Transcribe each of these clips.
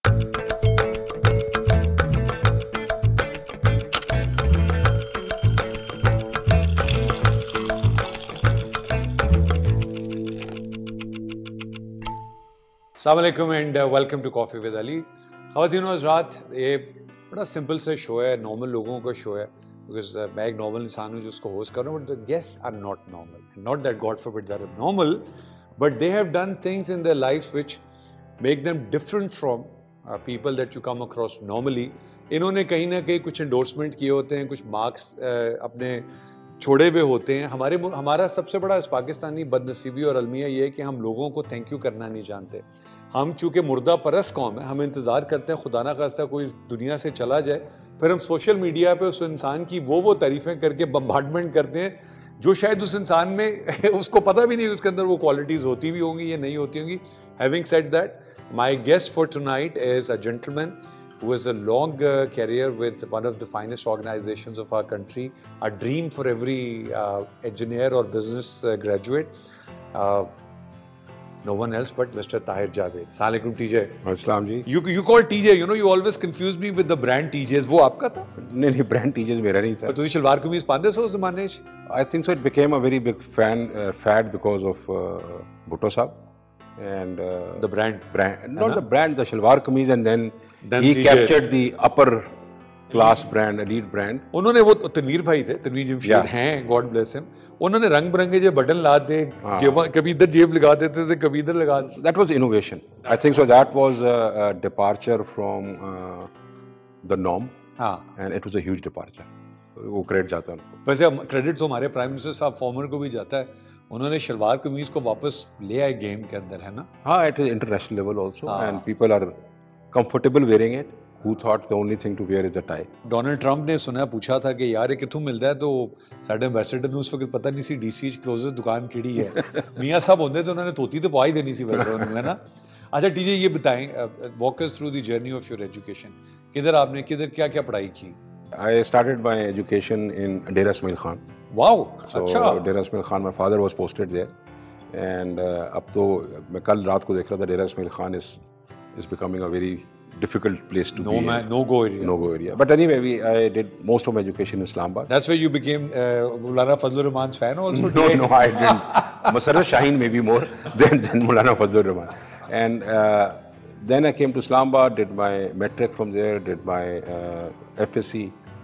अस्सलाम वालेकुम and welcome to coffee with Ali. ख़वातीन और हज़रात, ये बड़ा सिंपल सा शो है, नॉर्मल लोगों का शो है, बिकॉज मैं एक नॉर्मल इंसान हूँ जो उसको होस्ट कर रहा हूँ, but the guests are not normal, not that God forbid they are normal, but they have done things in their life which make them different from people that you come across normally. इन्होंने कहीं ना कहीं कुछ endorsement किए होते हैं, कुछ marks अपने छोड़े हुए होते हैं। हमारा सबसे बड़ा इस पाकिस्तानी बदनसीबी और अलमिया ये है कि हम लोगों को थैंक यू करना नहीं जानते। हम चूँकि मुर्दा परस्त कौम है, हम इंतज़ार करते हैं खुदा ना खास्ता कोई दुनिया से चला जाए, फिर हम सोशल मीडिया पे उस इंसान की वो तारीफ़ें करके बम्बार्डमेंट करते हैं जो शायद उस इंसान में उसको पता भी नहीं उसके अंदर वो क्वालिटीज़ होती भी होंगी या नहीं होती होंगी। Having said that, my guest for tonight is a gentleman who has a long career with one of the finest organizations of our country, a dream for every engineer or business graduate. No one else but Mr. Tahir Javed. Assalamu alaikum, TJ. Assalam ji. You call TJ, you know, you always confuse me with the brand TJs. वो आपका था? नहीं, brand TJs मेरा नहीं था. पर तुझे शलवार कमीज पांदे सो उस ज़माने च? I think so. It became a very big fad because of Bhutto Sahab. And the brand, not the brand, the shalwar kameez, and then he captured the upper class brand, elite brand. उन्होंने वो तनवीर भाई थे, तनवीर जमशेद हैं, God bless him. उन्होंने रंग बिरंगे जो button लाते, कभी इधर जेब लगा देते थे, कभी इधर लगा. That was innovation. I think so. That was a departure from the norm, and it was a huge departure. वो क्रेडिट जाता है उनको. वैसे क्रेडिट तो हमारे प्राइम मिनिस्टर साहब फॉर्मर को भी जाता है. उन्होंने शलवार कमीज को वापस ले आए गेम के अंदर, है ना? हाँ, at international level also, and people are comfortable wearing it. Who thought the only thing to wear is a tie? Donald Trump ने सुना पूछा था कि यार ये किथों मिलता है, तो साडे एम्बेसडर ने उस वक्त पता नहीं सी डीसी क्लोजेस्ट दुकान केड़ी है. मियाँ साहब होंगे तो उन्होंने धोती तो पवा ही देनी सी वैसे उन्होंने, है ना? अच्छा टीजे, ये बताएं, walk us through the journey of your education. किधर क्या क्या पढ़ाई की? I started my education in Dera Ismail Khan. Wow, so Dera Ismail Khan, my father was posted there, and अब तो मैं कल रात को देख रहा था, Dera Ismail Khan is becoming a very difficult place to be. No-go area. No-go area. But anyway, I did most of my education in Islamabad. That's where you became Maulana Fazlur Rahman's fan also? No, I didn't. Masarrat Shaheen maybe more than Maulana Fazlur Rahman. And then I came to Islamabad, did my metric from there, did my FSC,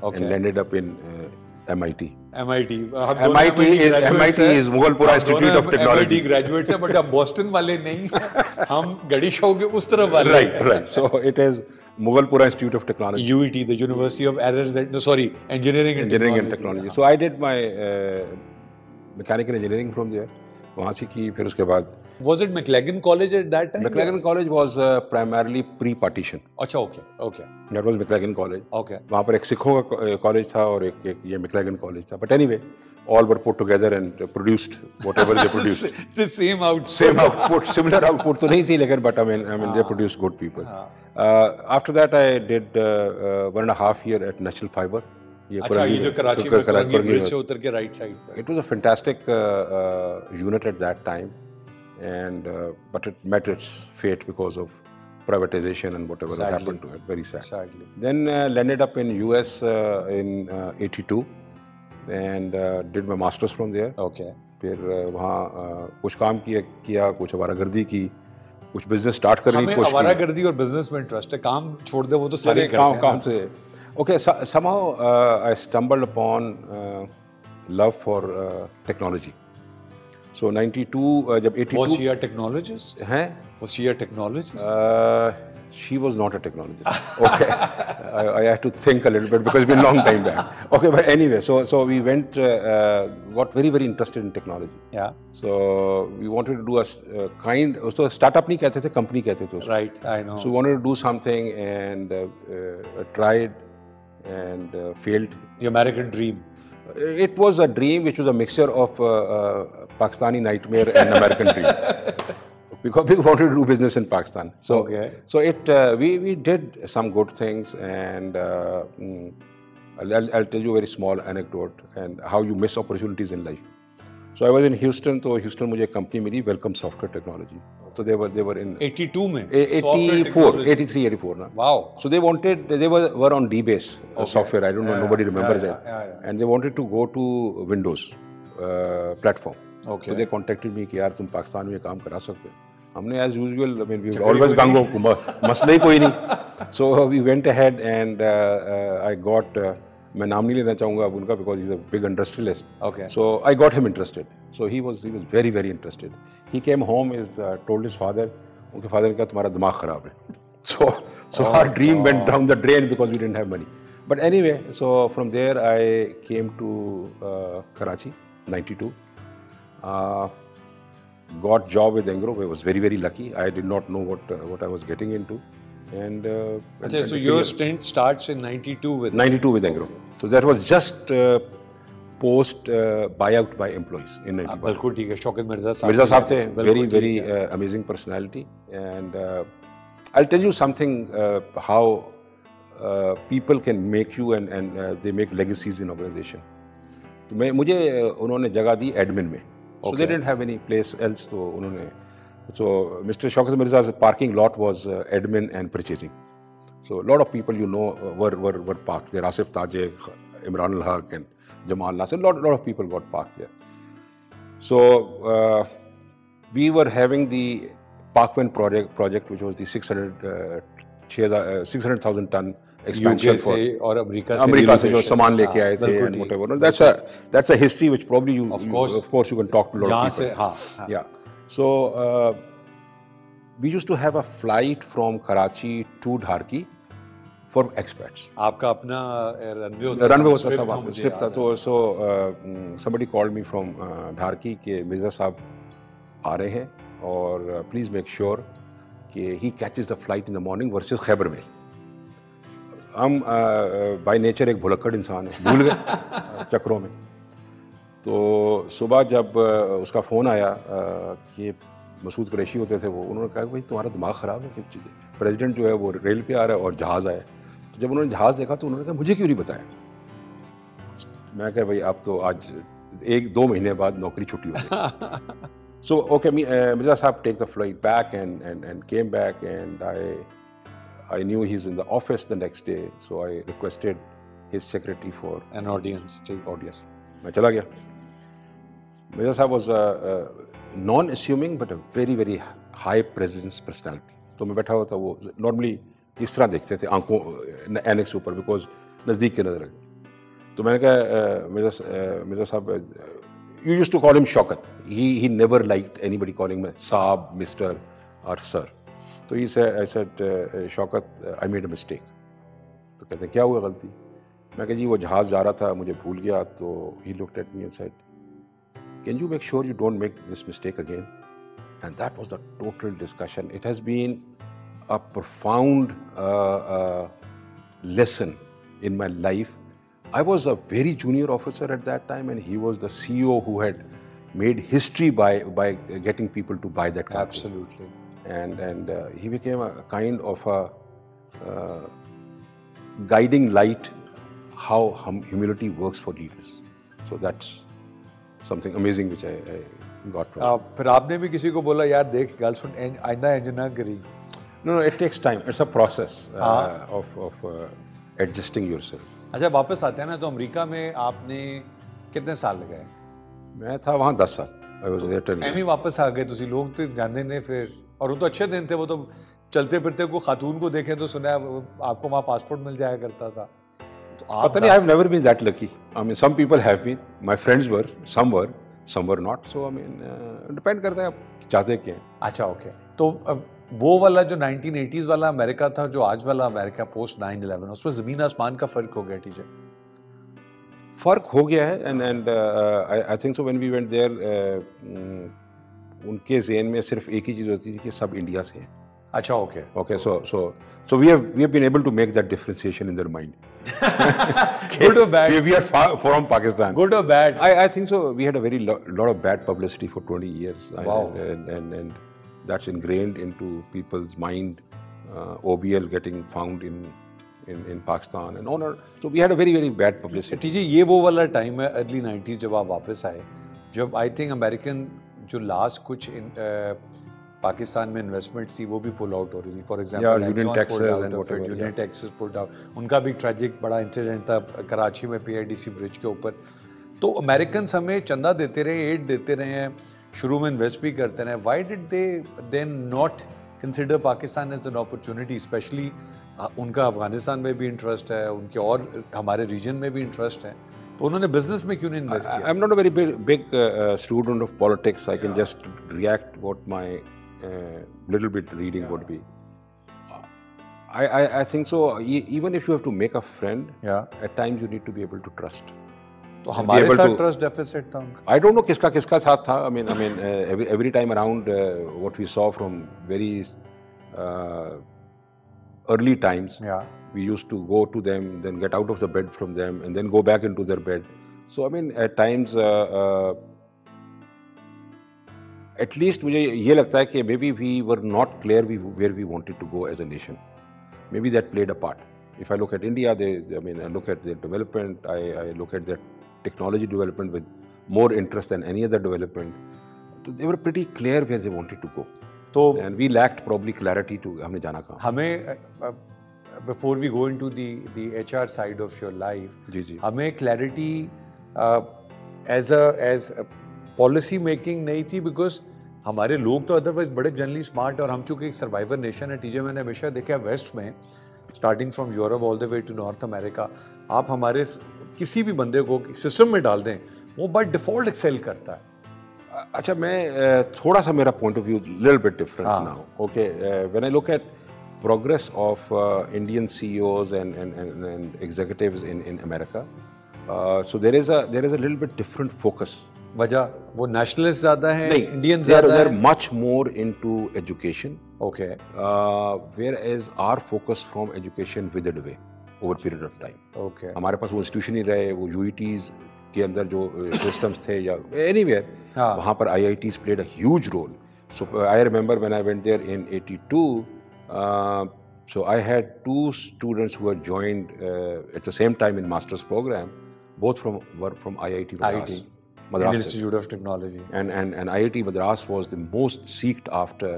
and landed up in MIT. MIT is Mughalpura Institute of Technology. MIT graduates हैं, but हम Boston वाले नहीं हैं, हम गड़ी show के उस तरफ वाले. Right. So it is Mughalpura Institute of Technology. UET, the University of Engineering and Technology. So I did my mechanical engineering from there. वहाँ से की, फिर उसके बाद. Was it McLagan College at that time? McLagan College was primarily pre-partition. अच्छा, okay. That was McLagan College. Okay. वहाँ पर एक सिखों का कॉलेज था और एक ये McLagan College था. But anyway, all were put together and produced whatever they produced. The same output. Similar output तो नहीं थी, लेकिन but I mean they produced good people. After that I did 1.5 years at National Fiber. अच्छा, ये जो कराची में bridge से उतर के राइट साइड पर. It was a fantastic unit at that time, and but it met its fate because of privatization and whatever that happened to it. Very sad. Then landed up in US in 82 and did my masters from there. Okay. फिर वहाँ कुछ काम किया, कुछ आवारागर्दी की, कुछ business start करने की कोशिश की. आवारागर्दी और बिजनेस में इंटरेस्ट है, काम छोड़ दे वो तो सारे काम से. Okay, somehow I stumbled upon love for technology. So 92, जब 82. Was she a technologist? हैं? Was she a technologist? She was not a technologist. Okay, I had to think a little bit because it's been a long time back. Okay, but anyway, so we went, got very interested in technology. Yeah. So we wanted to do a kind. उसको startup नहीं कहते थे, company कहते थे उसको. Right, I know. So we wanted to do something and tried and failed. The American dream. It was a dream which was a mixture of Pakistani nightmare and American dream. Because we wanted to do business in Pakistan. So, so we did some good things, and I'll tell you a very small anecdote and how you miss opportunities in life. So I was in Houston, तो Houston मुझे company milli Welcome Software Technology. So they were in 82 में 84, 83, 84 ना. Wow. So they were on DBase software. I don't know, nobody remembers it. And they wanted to go to Windows platform. Okay. So they contacted me कि यार तुम पाकिस्तान में काम करा सकते हो. हमने as usual, I mean, we always गांगो मसला ही कोई नहीं. So we went ahead and I got मैं नाम नहीं लेना चाहूँगा अब उनका because he's a big industrialist. Okay. So I got him interested. So he was very very interested. He came home, told his father. उनके father ने कहा तुम्हारा दिमाग खराब है. So our dream went down the drain because we didn't have money. But anyway, so from there I came to Karachi, 92. Got job with Engro. I was very very lucky. I did not know what I was getting into. And so your stint starts in 92 with 92 with Engro. So that was just post buyout by employees in 92. बिल्कुल ठीक है. शौकत मिर्जा साहब थे, very amazing personality. And I'll tell you something how people can make you and they make legacies in organization. तो मुझे उन्होंने जगह दी admin में. So they didn't have any place else. तो उन्होंने So Mr. Shaukat Mirza's parking lot was admin and purchasing. So a lot of people were parked there. Asif Tajik, Imran al-Haq and Jamal Nasir. A lot of people got parked there. So we were having the Parkman project, which was the 600,000 ton expansion UK से और America से जो सामान लेके आए थे and whatever. That's a history which probably you of course you can talk to a lot of people. Yeah. So we used to have a flight from Karachi to Dharki for expats. आपका अपना runway होता था वहाँ पे script था तो so somebody called me from Dharki कि मिर्जा साहब आ रहे हैं और please make sure कि he catches the flight in the morning versus Khyber Mail. हम by nature एक भुलक्कड़ इंसान है, भूल गए चक्रों में. तो सुबह जब उसका फ़ोन आया कि मसूद कुरैशी होते थे वो, उन्होंने कहा कि भाई तुम्हारा दिमाग ख़राब है कि प्रेसिडेंट जो है वो रेल पे आ रहा है और जहाज़ आया. तो जब उन्होंने जहाज़ देखा तो उन्होंने कहा मुझे क्यों नहीं बताया. मैं कहा भाई आप तो आज 1-2 महीने बाद नौकरी छुट्टी हो गई. So okay, Mirza Sahab take the flight back and came back and I knew he's in the office the next day, so I requested his secretary for an audience. मैं चला गया. Mirza Sahab was non-assuming but a very very high presence personality. तो मैं बैठा हुआ था, वो normally इस तरह देखते थे आंखों एनेक्स ऊपर because नज़दीक के नज़र. तो मैंने कहा Mirza Sahab, you used to call him Shaukat. He never liked anybody calling him Saab, Mr. or Sir. So I said, Shaukat, I made a mistake. तो कहते हैं क्या हुआ गलती. मैं कहा जी वो जहाज़ जा रहा था मुझे भूल गया. तो he looked at me and said, can you make sure you don't make this mistake again? And that was the total discussion. It has been a profound lesson in my life. I was a very junior officer at that time and he was the CEO who had made history by getting people to buy that company. Absolutely. And he became a kind of a guiding light how humility works for leaders. So that's something amazing which I got from. फिर आपने भी किसी को बोला यार देख girlfriend आइंदा इंज ना करी. No, it takes time. It's a process of adjusting yourself. अच्छा वापस आते हैं ना, तो अमेरिका में आपने कितने साल लगाए? मैं था वहाँ 10 साल. I was there 10 years. Amy वापस आ गए तुसी लोग तो जानते ने फिर, और वो तो अच्छे दिन थे, वो तो चलते फिरते को खातून को देखें तो सुना आपको वहाँ पासपोर्ट मिल जाया करता था. तो आप पता नहीं, I've never been that lucky. I mean, some people have been. My friends were, some were not. So I mean, depend करता है आप चाहते क्या हैं. अच्छा ओके. तो वो वाला जो 1980s वाला अमेरिका था, जो आज वाला अमेरिका पोस्ट 9/11, उसमें ज़मीन आसमान का फ़र्क हो गया. टीचर फ़र्क हो गया है. And I think so when we went there उनके ज़हन में सिर्फ एक ही चीज़ होती थी कि सब इंडिया से हैं. अच्छा okay. Okay, so we have been able to make that differentiation in their mind. Good or bad? We are far from Pakistan. Good or bad? I think so. We had a very lot of bad publicity for 20 years. Wow. And that's ingrained into people's mind. OBL getting found in Pakistan and honor. So we had a very very bad publicity. Teacher ये वो वाला time है early 90s जब आप वापस आए, जब I think American जो लास्ट कुछ पाकिस्तान में इन्वेस्टमेंट थी वो भी पुल आउट हो रही थी, for example union taxes pulled out, उनका भी ट्रेजिक बड़ा इंसिडेंट था कराची में PIDC ब्रिज के ऊपर। तो अमेरिकन हमें चंदा देते रहे, एड देते रहे हैं, शुरू में इन्वेस्ट भी करते रहे, why did they then not consider Pakistan as an opportunity, especially उनका अफगानिस्तान में भी इंटरेस्ट है, उनके और हमारे रीजन में भी इंटरेस्ट है, तो उन्होंने बिजनेस में क्यों नहीं इन्वेस्ट किया? I am not a very big student of politics, I can just react what my little bit reading would be. I think so. Even if you have to make a friend, at times you need to be able to trust. तो हमारे साथ trust deficit था उनका. I don't know किसका साथ था. I mean every time around what we saw from very early times. We used to go to them, then get out of the bed from them, and then go back into their bed. So I mean at times. At least मुझे ये लगता है कि maybe we were not clear where we wanted to go as a nation. Maybe that played a part. If I look at India, I look at their development, I look at their technology development with more interest than any other development. So they were pretty clear where they wanted to go. And we lacked probably clarity to हमने जाना कहाँ. हमें before we go into the HR side of your life, जी. हमें clarity as policy making नहीं थी, because हमारे लोग तो अदरवाइज बड़े जनरली स्मार्ट, और हम चूँकि एक सर्वाइवर नेशन है टीजे, मैंने हमेशा देखा है वेस्ट में, starting from Europe all the way to North America, आप हमारे किसी भी बंदे को सिस्टम में डाल दें वो बाय डिफॉल्ट एक्सेल करता है. अच्छा, मैं थोड़ा सा मेरा point of view little bit different now. Okay, when I look at progress of Indian CEOs and executives in America, so there is a little bit different focus. वजह वो nationalist ज़्यादा हैं, इंडियन ज़्यादा हैं? They're much more into education. Okay. Whereas our focus from education withered away over a period of time. Okay. हमारे पास वो institution ही रहे, वो UETs के अंदर जो सिस्टम्स थे या anywhere, वहाँ पर IITs played a huge role. So I remember when I went there in '82, so I had 2 students who had joined at the same time in master's program, both were from IIT Madras. Indian Institute of Technology. And IIT Madras was the most seeked after,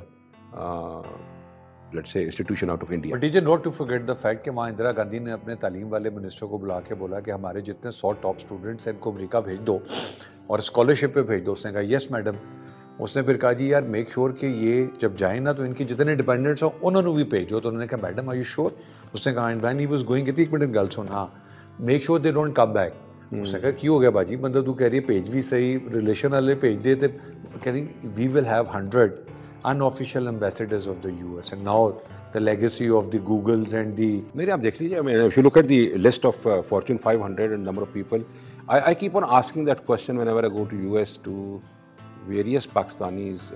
let's say, institution out of India. But teacher, not to forget the fact कि वहाँ इंदिरा गांधी ने अपने तालीम वाले minister को बुला के बोला कि हमारे जितने 100 टॉप स्टूडेंट्स हैं इनको अमेरिका भेज दो और स्कॉलरशिप पे भेज दो. उसने कहा यस मैडम. उसने फिर कहा जी यार मेक श्योर कि ये जब जाए ना तो इनकी जितने डिपेंडेंट्स हो उन्होंने भी भेजो. तो उन्होंने कहा मैडम आर यू श्योर? उसने कहा and when he was going, एक मिनट गल सुन, हाँ make sure they don't come back. उसने कहा की हो गया बाजी, बंदा तू कह रही है पेज भी सही, रिलेशन वाले भेज दे, तो कह रही we will have 100 unofficial ambassadors of the US and now the legacy of the Googles and the. नहीं आप देख लीजिए, I mean if you look at the list of Fortune 500 and number of people, I keep on asking that question whenever I go to US to various Pakistanis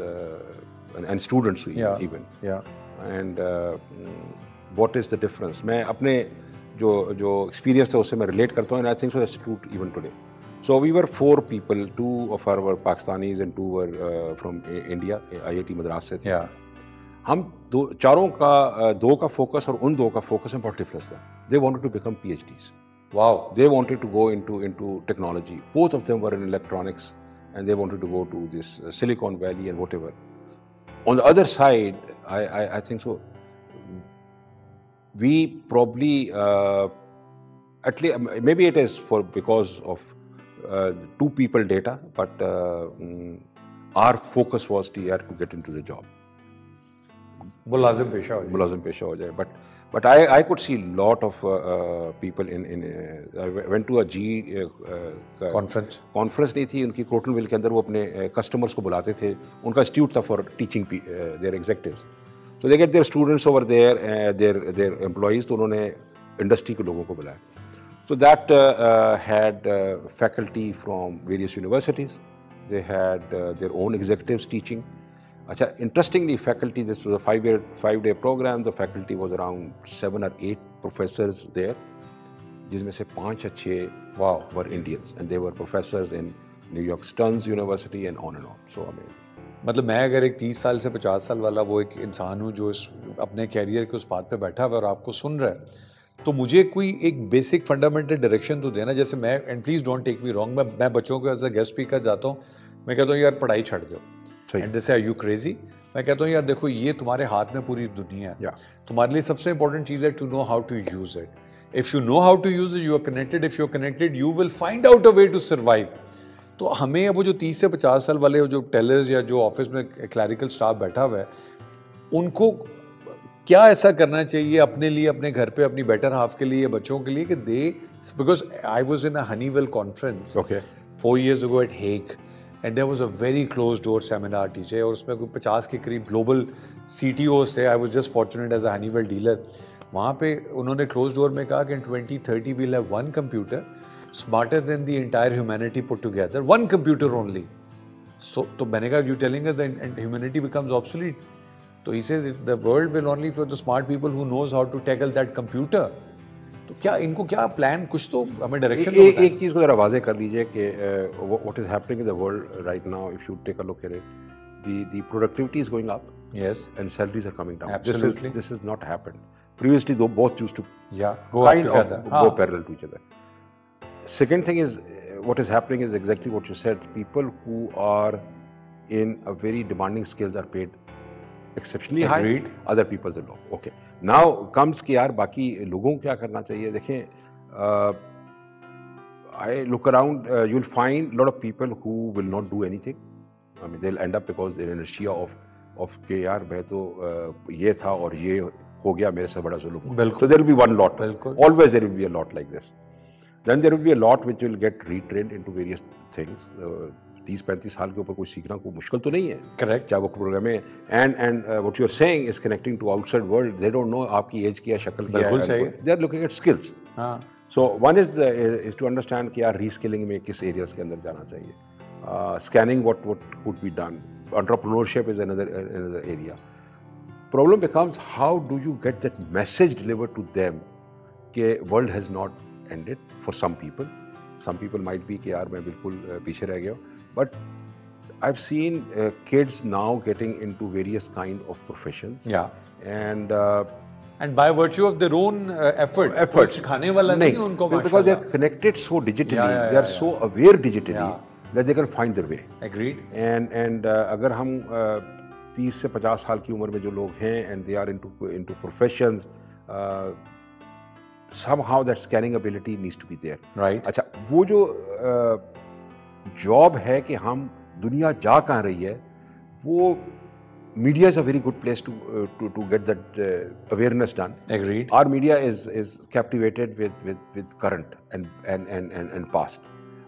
and students even. And what is the difference? मैं अपने जो experience था उससे मैं relate करता हूँ, and I think so that's true even today. So we were 4 people, 2 of our were Pakistanis and 2 were from India, IIT Madras से थे. हम चारों का 2 का फोकस और उन 2 का फोकस में बहुत डिफरेंस था. They wanted to become PhDs. Wow. They wanted to go into technology. Both of them were in electronics and they wanted to go to this Silicon Valley and whatever. On the other side, I think so. We probably, at least, maybe it is because of 2 people data, but our focus was to get into the job. वो लाज़िम पेशा हो जाए. But I could see a lot of people I went to a G conference नहीं थी उनकी, क्रोटनविल के अंदर वो अपने customers को बुलाते थे. उनका institute था for teaching their executives. So they get their students over there, their employees, तो उन्होंने industry के लोगों को बुलाया. So that had faculty from various universities. They had their own executives teaching. अच्छा, interestingly, faculty, this was a 5-day program. The faculty was around 7 or 8 professors there, जिसमें से 5 या 6 were Indians, and they were professors in New York Stern University and on. So I mean, मतलब मैं अगर एक 30 साल से 50 साल वाला वो एक इंसान हूँ जो अपने कैरियर के उस बात पे बैठा हुआ और आपको सुन रहा है, तो मुझे कोई एक बेसिक फंडामेंटल डायरेक्शन तो देना. जैसे मैं, and please don't take me wrong, मैं बच्चों को एज अ गेस्ट स्पीकर जाता हूँ, मैं कहता हूँ यार पढ़ाई छੱਡ दो, सही। एंड दे से आर यू क्रेजी? मैं कहता हूँ यार देखो ये तुम्हारे हाथ में पूरी दुनिया है, तुम्हारे लिए सबसे इंपॉर्टेंट चीज़ है to know how to use it. If you know how to use it you are connected, if you are connected you will find out a way to survive. तो हमें वो जो 30 से 50 साल वाले जो टेलर्स या जो ऑफिस में क्लैरिकल स्टाफ बैठा हुआ है, उनको क्या ऐसा करना चाहिए अपने लिए, अपने घर पे, अपनी बेटर हाफ के लिए, बच्चों के लिए, कि दे, because I was in a Honeywell conference 4 years ago at Hague, and there was a very closed door seminar टीचे, और उसमें कोई 50 के करीब ग्लोबल CTOs थे. I was just fortunate as a Honeywell dealer. वहाँ पे उन्होंने क्लोज डोर में कहा कि इन 2030 we'll have one computer smarter than the entire humanity put together, one computer only. So तो मैंने कहा you telling us that humanity becomes obsolete? तो he says the world will only for the smart people who knows how to tackle that computer. तो क्या इनको क्या plan, कुछ तो हमें डायरेक्शन. एक चीज़ को ज़रा वाज़े कर लीजिए कि what is happening in the world right now, if you take a look at it, the productivity is going up, yes, and salaries are coming down. Absolutely. This has not happened. Previously, though, both used to go kind of together, go parallel to each other. Second thing is, what is happening is exactly what you said. People who are in a very demanding skills are paid exceptionally high. Other people are low. Okay. Now comes कि यार बाकी लोगों को क्या करना चाहिए. देखें, I look around, you'll find a lot of people who will not do anything. I mean, they'll end up because the inertia of कि यार मैं तो ये था और ये हो गया, मेरे से बड़ा जुल्म. So there will be one lot. Always there will be a lot like this. Then there will be a lot which will get retrained into various things. 30-35 साल के ऊपर कोई सीखना कोई मुश्किल तो नहीं है. करेक्ट. चाहे वो प्रोग्राम है. And what you are saying is connecting to outside world. They don't know आपकी एज क्या, शक्ल क्या है. They are looking at skills. So one is to understand कि यार रीस्किलिंग में किस एरियाज के अंदर जाना चाहिए. Scanning what could be done. Entrepreneurship is another area. Problem becomes how do you get that message delivered to them कि world has not ended for some people. Some people might be कि यार मैं बिल्कुल पीछे रह गया हूँ. But I've seen kids now getting into various kind of professions. And by virtue of their own efforts. सिखाने वाला नहीं उनको. Because they are connected so digitally. They are so aware digitally that they can find their way. Agreed. And अगर हम 30 से 50 साल की उम्र में जो लोग हैं and they are into professions, somehow that scanning ability needs to be there. Right. अच्छा, वो जो जॉब है कि हम दुनिया जा कहाँ रही है, वो media is a very good place to get that awareness done. Agreed. Our media is captivated with current and past.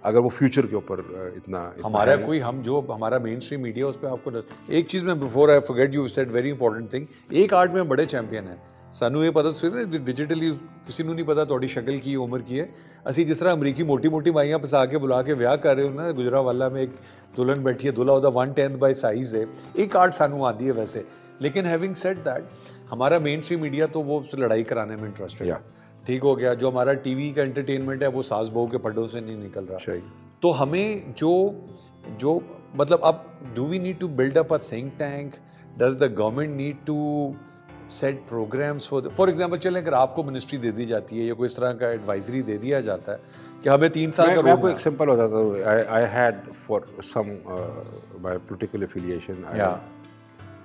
अगर वो फ्यूचर के ऊपर इतना हमारा कोई, हम जो हमारा मेन स्ट्रीम मीडिया उस पर आपको एक चीज़ में before I forget you said very important thing. एक आर्ट में बड़े चैंपियन है. सानू ये पता तो डिजिटली किसी ਨੂੰ नहीं पता ਤੁਹਾਡੀ शक्ल की उम्र की है. ਅਸੀਂ जिस तरह अमरीकी मोटी मोटी माइयां फसा के बुला के ਵਿਆਹ कर रहे हो ना, गुजरावाला में एक दुल्हन बैठी है, दूल्हा ਉਹਦਾ 1/10 बाय साइज है. एक आर्ट सानू आती है वैसे. लेकिन हैविंग सेड दैट, हमारा मेन स्ट्रीम मीडिया तो वो लड़ाई कराने में इंटरेस्टेड है. ठीक हो गया. जो हमारा टीवी का एंटरटेनमेंट है वो सास बहू के पड्डों से नहीं निकल रहा. तो हमें जो मतलब अब do we need to build up a think tank? Does the government need to set programmes for example, चलें अगर आपको मिनिस्ट्री दे दी जाती है या कोई इस तरह का एडवाइजरी दे दिया जाता है कि हमें 3 साल का, मैं आपको एक सिंपल बताता हूँ. I had for some my political affiliation, I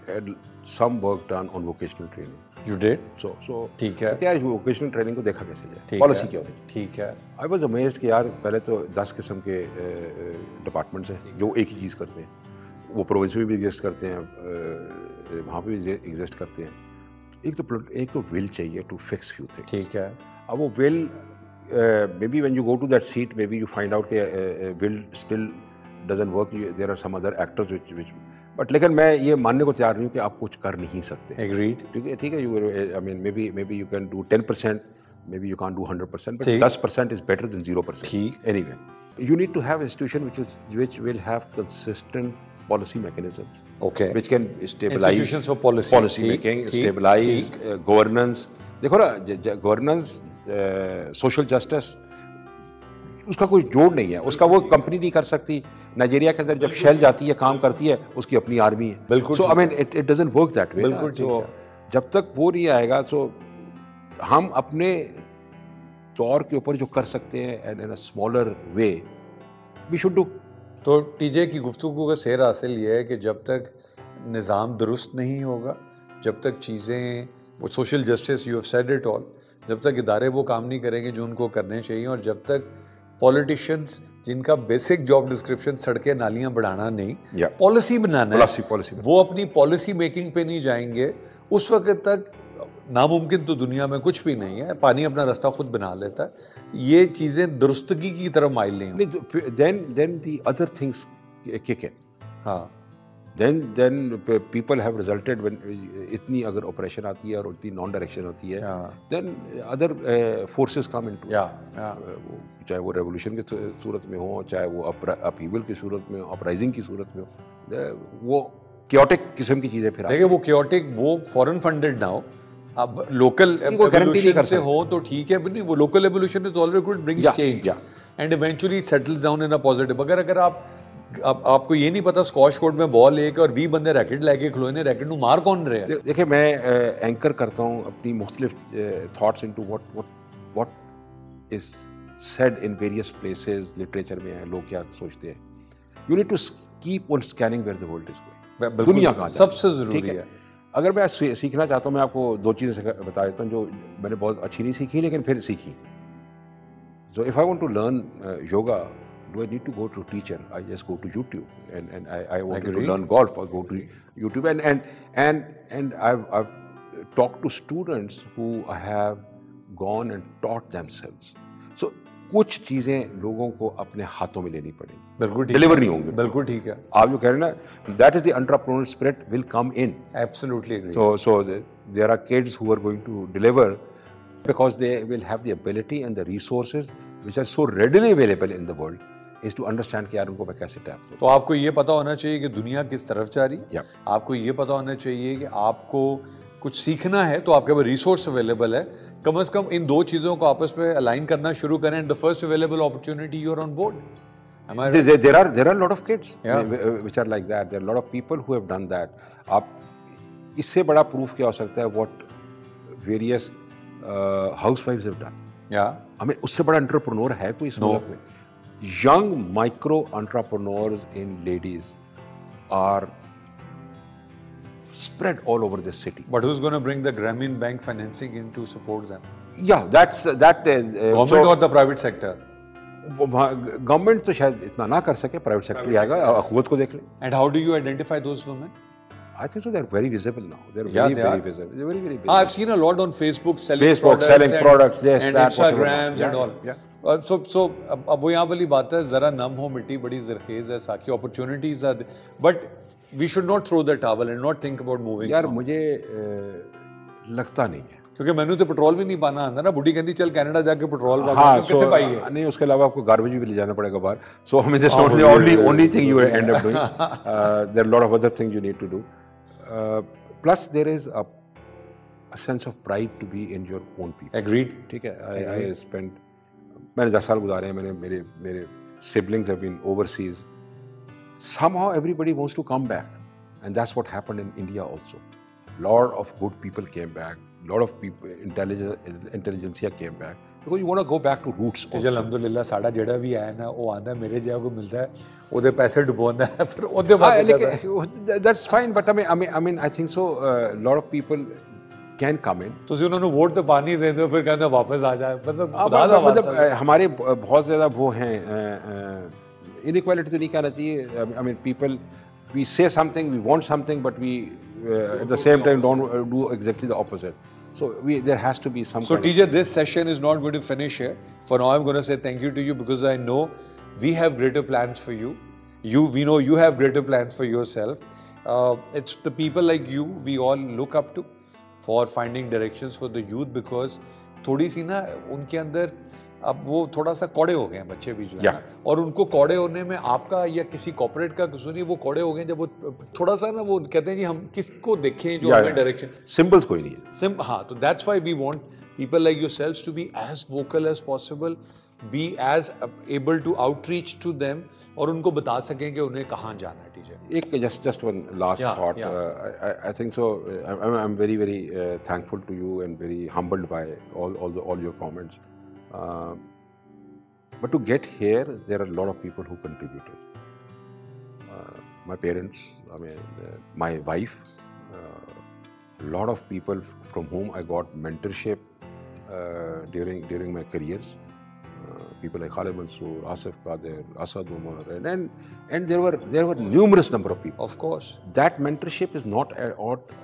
had some work done on vocational training. You did? So ठीक है. क्या वोकेशनल ट्रेनिंग को देखा कैसे जाए, पॉलिसी क्या होगी. ठीक है. आई वाज अमेज्ड कि यार पहले तो 10 किस्म के डिपार्टमेंट्स हैं जो एक ही चीज़ करते हैं. वो प्रोविंस में भी एग्जिस्ट करते हैं, वहाँ पे भी एग्जिस्ट करते हैं. एक तो विल चाहिए टू फिक्स फ्यू थिंग्स. ठीक है. अब वो will, maybe when you go to that seat, maybe you find out कि will still doesn't work. There are some other actors which but लेकिन मैं ये मानने को तैयार नहीं हूँ कि आप कुछ कर नहीं सकते. एग्रीड. ठीक है. You I mean maybe you can do 10%, maybe you can do 100%, but 10% is better than 0%. Anyway, you need to have institution which will have consistent policy mechanisms, which can stabilize institutions for policy making, stabilize governance. देखो ना, governance, social justice, उसका कोई जोड़ नहीं है. उसका वो company नहीं कर सकती. नाइजीरिया के अंदर जब शेल जाती है, काम करती है, उसकी अपनी आर्मी है. बिल्कुल. So I mean it doesn't work that way. बिल्कुल. सो जब तक वो नहीं आएगा, सो हम अपने तौर के ऊपर जो कर सकते हैं and in a smaller way we should do. तो टीजे की गुफ्तगू का सेर हासिल ये है कि जब तक निज़ाम दुरुस्त नहीं होगा, जब तक चीज़ें वो social justice, you have said it all, जब तक इदारे वो काम नहीं करेंगे जो उनको करने चाहिए, और जब तक पॉलिटिशियंस जिनका बेसिक जॉब डिस्क्रिप्शन सड़कें नालियां बढ़ाना नहीं, पॉलिसी बनाना है, वो अपनी पॉलिसी मेकिंग पे नहीं जाएंगे, उस वक्त तक नामुमकिन तो दुनिया में कुछ भी नहीं है। पानी अपना रास्ता खुद बना लेता है। ये चीज़ें दुरुस्तगी की तरफ माइल नहीं होती। Then the other things kick in. हाँ, then people have resulted when इतनी अगर ऑपरेशन आती है और इतनी नॉन डायरेक्शन होती है, then other forces come into it. चाहे वो रेवोल्यूशन की सूरत में हो, चाहे वो अपहीवल की सूरत में हो, अपराइजिंग की सूरत में हो, वो क्योटिक किस्म की चीजें फिर देखिए वो क्योटिक, वो फॉरेन फंडेड ना हो, अब लोकल एवोल्यूशन से हो तो ठीक है, बट नहीं, वो local evolution is always good, brings change and eventually it settles down in a positive. अगर आपको ये नहीं पता स्क्वॉश कोर्ट में बॉल एक और 20 बंदे रैकेट लेके खलोए ने, रैकेट मार कौन रहे हैं? देखिए मैं एंकर करता हूँ अपनी मुख्तलिफ thoughts into what is said in various places, literature में है, लोग क्या सोचते हैं। You need to keep on scanning where the world is going, दुनिया का सबसे जरूरी है। अगर मैं सीखना चाहता हूँ, मैं आपको 2 चीज़ें बता देता हूँ जो मैंने बहुत अच्छी नहीं सीखी लेकिन फिर सीखी। So if I want to learn yoga, do I need to go to a teacher? I just go to YouTube, and I want to learn golf, I go to YouTube, and I've talked to students who have gone and taught themselves. So कुछ चीजें लोगों को अपने हाथों में लेनी पड़ेगी, बिल्कुल डिलीवर नहीं होंगे। बिल्कुल ठीक है, आप जो कह रहे हैं ना, that is the entrepreneur spirit will come in. Absolutely agree. So there are kids who are going to deliver because they will have the ability and the resources which are so readily available in the world is to understand कि यार उनको मैं कैसे tap करूं। तो आपको ये पता होना चाहिए कि दुनिया किस तरफ जा रही है, आपको ये पता होना चाहिए कि आपको कुछ सीखना है तो आपके पास रिसोर्स अवेलेबल है। कम से कम इन 2 चीज़ों को आपस में अलाइन करना शुरू करें, the first available opportunity you are on board. There are a lot of kids which are like that. There are a lot of people who have done that. आप इससे बड़ा प्रूफ क्या हो सकता है what various housewives have done. हमें उससे बड़ा एंटरप्रेन्योर है कोई इस मुल्क में? Young micro entrepreneurs in ladies are spread all over this city. But who's going to bring the Grameen Bank financing in to support them? Yeah, that's that. Government or the private sector? Government तो शायद इतना ना कर सके, private sector आएगा, खुद को देख ले। And how do you identify those women? I think so. They're very visible now. They're very visible. They're very visible. I've seen a lot on Facebook selling products, yes, and Instagrams and all. So अब वो यहाँ वाली बात है, जरा नम हो मिट्टी बड़ी ज़रखेज़ है, साकी opportunities are there, but we should not throw the towel and not think about moving. यार मुझे लगता नहीं है, क्योंकि मैंने तो पेट्रोल भी नहीं पाना आंदा ना, बुढ़ी कहती चल कनाडा जाके पेट्रोल कितने पाई है। नहीं, उसके अलावा आपको गार्बेज भी ले जाना पड़ेगा बाहर। So I mean, that's not the only thing you end up doing. There are a lot of other things you need to do. Plus there is a sense of pride to be in your own people. Agreed. ठीक है, I spent, मैंने 10 साल गुजारे हैं, मेरे siblings have been overseas. Somehow everybody wants to come back, and that's what happened in India also. Lot of good people came back. Lot of people, intelligentsia came back because you want to go back to roots also. अल्हम्दुलिल्लाह साड़ा जेड़ा भी आया ना, वो आंदा मेरे जिहा को मिलता है, ओदे पैसे डुबोंदा है, फिर ओदे बाद that's fine, but I mean I think so. Lot of people can come in. तो उन्होंने वोट तो पानी दे दो, फिर कहते वापस आ जाए, मतलब हमारे बहुत ज़्यादा वो हैं, inequality तो नहीं कहना चाहिए। I mean people, we say something, we want something, but we at the same time don't do exactly the opposite. So there has to be some. So TJ, this session is not going to finish here. For now, I'm going to say thank you to you because I know we have greater plans for you. We know you have greater plans for yourself. It's the people like you we all look up to for finding directions for the youth, because थोड़ी सी ना उनके अंदर अब वो थोड़ा सा कौड़े हो गए हैं बच्चे भी जो है, और उनको कौड़े होने में आपका या किसी कॉर्पोरेट का कसूर नहीं, वो कौड़े हो गए जब वो थोड़ा सा ना वो कहते हैं जी हम किसको देखें जो हमें डायरेक्शन, सिंबल्स कोई नहीं है। हाँ, तो that's why we want people like yourselves to be as vocal as possible, be as able to outreach to them, और उनको बता सकें कि उन्हें कहाँ जाना है। टीचर एक just one last thought. I think so. I'm very thankful to you and very humbled by all your comments. But to get here, there are a lot of people who contributed. my parents, I mean, my wife, a lot of people from whom I got mentorship during my careers. People like Khalid Mansoor, Asif Qadir, Asad Umar, and there were numerous number of people. Of course. That mentorship is not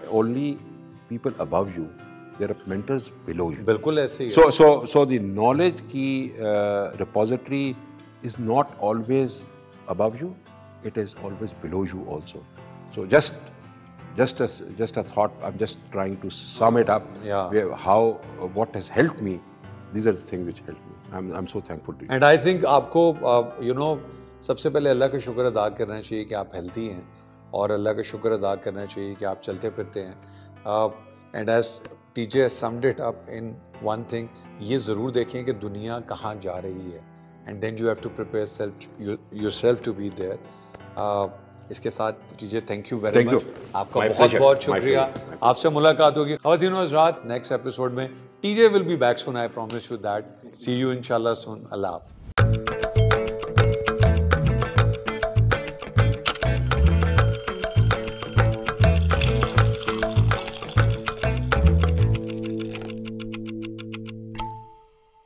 only people above you. There are mentors below you. बिल्कुल ऐसे ही. So the knowledge की repository is not always above you. It is always below you also. So just a thought. I'm just trying to sum it up. Yeah. What has helped me. These are the things which helped me. I'm so thankful to you. And I think आपको सबसे पहले अल्लाह का शुक्र अदा करना चाहिए कि आप हेल्थी हैं और अल्लाह का शुक्र अदा करना चाहिए कि आप चलते फिरते हैं. And as TJ has summed it up in one thing, ये ज़रूर देखें कि दुनिया कहाँ जा रही है. And then you have to prepare yourself to be there. इसके साथ TJ thank you very much. आपका बहुत शुक्रिया. आपसे मुलाकात होगी. ख़वातीनो हज़रात, next episode में TJ will be back soon. I promise you that. See you inshallah soon. Allah Hafiz.